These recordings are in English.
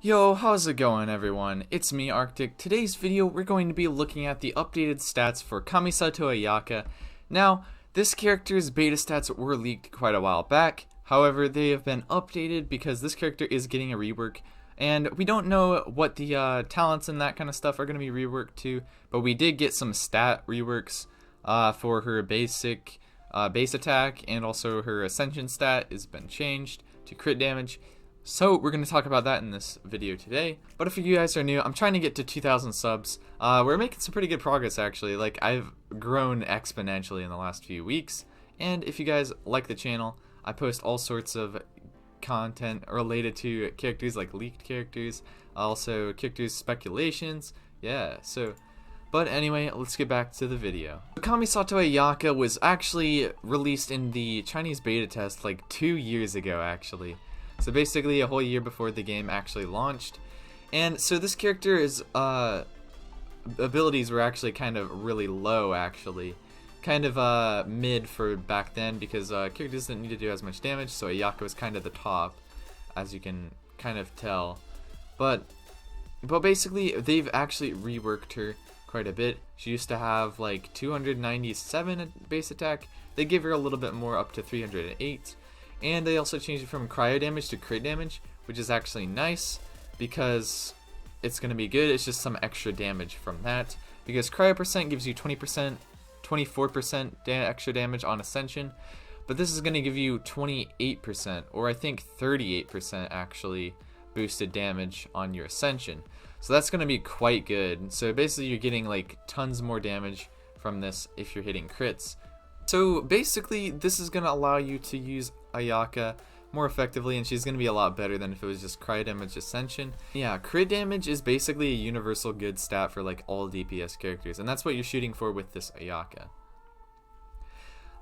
Yo, how's it going everyone? It's me, Arctic. Today's video, we're going to be looking at the updated stats for Kamisato Ayaka. Now, this character's beta stats were leaked quite a while back. However, they have been updated because this character is getting a rework. And we don't know what the talents and that kind of stuff are going to be reworked to. But we did get some stat reworks for her base attack. And also her ascension stat has been changed to crit damage. So we're going to talk about that in this video today. But if you guys are new, I'm trying to get to 2,000 subs. We're making some pretty good progress actually. Like, I've grown exponentially in the last few weeks. And if you guys like the channel, I post all sorts of content related to characters, like leaked characters, also characters speculations. Yeah, so but anyway, let's get back to the video. Kamisato Ayaka was actually released in the Chinese beta test like 2 years ago actually. So basically a whole year before the game actually launched. And so this character's abilities were actually kind of really low actually. Kind of mid for back then because characters didn't need to do as much damage, so Ayaka was kind of the top, as you can kind of tell. But basically they've actually reworked her quite a bit. She used to have like 297 base attack. They gave her a little bit more, up to 308. And they also changed it from cryo damage to crit damage, which is actually nice because it's going to be good. It's just some extra damage from that, because cryo percent gives you 20%, 24% extra damage on ascension, but this is going to give you 28%, or I think 38% actually boosted damage on your ascension. So that's going to be quite good. So basically you're getting like tons more damage from this if you're hitting crits. So basically this is going to allow you to use Ayaka more effectively, and she's going to be a lot better than if it was just cryo damage ascension. Yeah, crit damage is basically a universal good stat for like all DPS characters, and that's what you're shooting for with this Ayaka.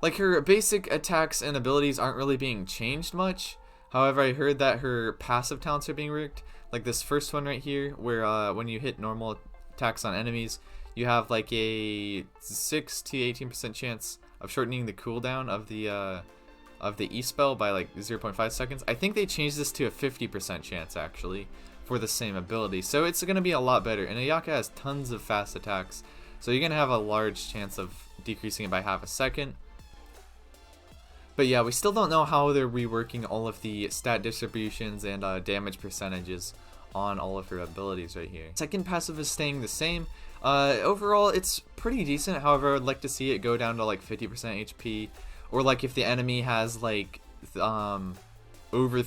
Like, her basic attacks and abilities aren't really being changed much. However, I heard that her passive talents are being reworked. Like this first one right here, where when you hit normal attacks on enemies, you have like a 6 to 18% chance of shortening the cooldown of the E-spell by like 0.5 seconds. I think they changed this to a 50% chance actually for the same ability. So it's going to be a lot better. And Ayaka has tons of fast attacks, so you're going to have a large chance of decreasing it by half a second. But yeah, we still don't know how they're reworking all of the stat distributions and damage percentages on all of her abilities right here. Second passive is staying the same. Overall, it's pretty decent. However, I would like to see it go down to like 50% HP. Or like if the enemy has like over 50%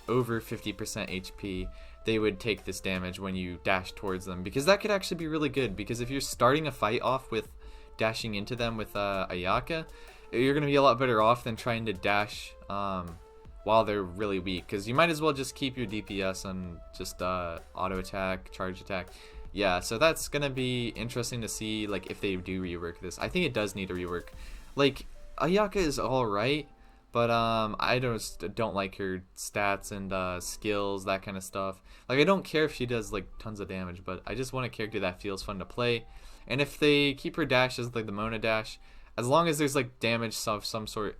HP, they would take this damage when you dash towards them, because that could actually be really good. Because if you're starting a fight off with dashing into them with Ayaka, you're gonna be a lot better off than trying to dash while they're really weak, because you might as well just keep your DPS and just auto attack, charge attack. Yeah, so that's gonna be interesting to see, like, if they do rework this. I think it does need a rework. Like, Ayaka is alright, but I don't like her stats and skills, that kind of stuff. Like, I don't care if she does like tons of damage, but I just want a character that feels fun to play. And if they keep her dash as like the Mona dash, as long as there's like damage of some sort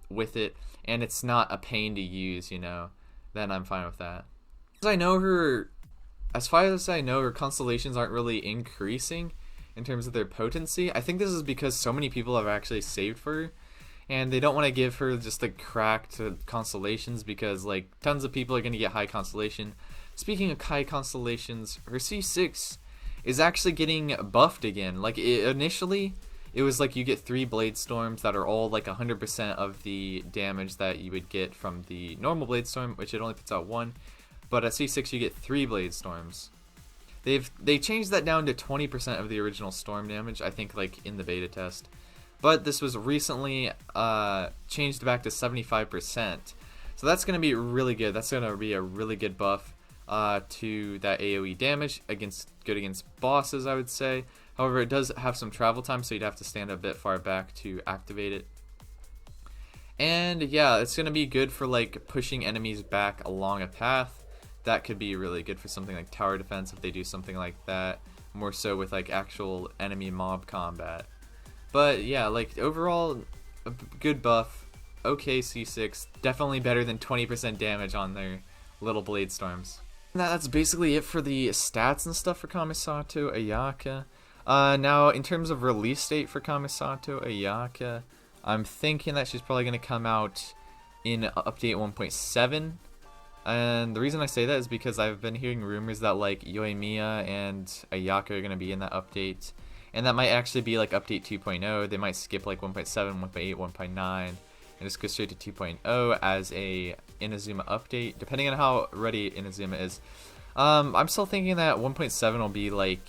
with it and it's not a pain to use, you know, then I'm fine with that. As far as I know, her constellations aren't really increasing in terms of their potency. I think this is because so many people have actually saved for her, and they don't want to give her just like cracked constellations, because like tons of people are going to get high constellation. Speaking of high constellations, her C6 is actually getting buffed again. Like, initially it was like you get 3 blade storms that are all like 100% of the damage that you would get from the normal blade storm, which it only puts out 1. But at C6 you get 3 blade storms. They changed that down to 20% of the original storm damage, I think, like in the beta test. But this was recently changed back to 75%. So that's going to be really good. That's going to be a really good buff to that AoE damage, good against bosses, I would say. However, it does have some travel time, so you'd have to stand a bit far back to activate it. And yeah, it's going to be good for like pushing enemies back along a path. That could be really good for something like tower defense if they do something like that, more so with like actual enemy mob combat. But yeah, like overall, a good buff. Okay, C6, definitely better than 20% damage on their little blade storms. That's basically it for the stats and stuff for Kamisato Ayaka. Now, in terms of release date for Kamisato Ayaka, I'm thinking that she's probably going to come out in update 1.7. And the reason I say that is because I've been hearing rumors that like Yoimiya and Ayaka are going to be in that update. And that might actually be like update 2.0. They might skip like 1.7, 1.8, 1.9, and just go straight to 2.0 as a Inazuma update, depending on how ready Inazuma is. I'm still thinking that 1.7 will be like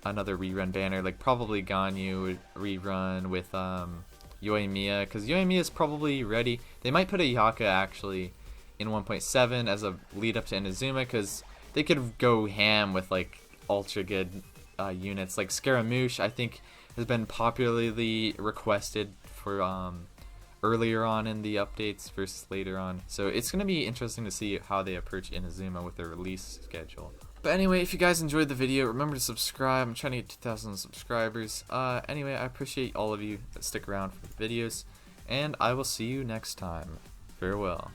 another rerun banner, like probably Ganyu rerun with Yoimiya, because Yoimiya is probably ready. They might put Ayaka actually in 1.7 as a lead up to Inazuma, because they could go ham with like ultra good units. Like Scaramouche, I think, has been popularly requested for earlier on in the updates versus later on. So it's going to be interesting to see how they approach Inazuma with their release schedule. But anyway, if you guys enjoyed the video, remember to subscribe. I'm trying to get 2,000 subscribers. Anyway, I appreciate all of you that stick around for the videos, and I will see you next time. Farewell.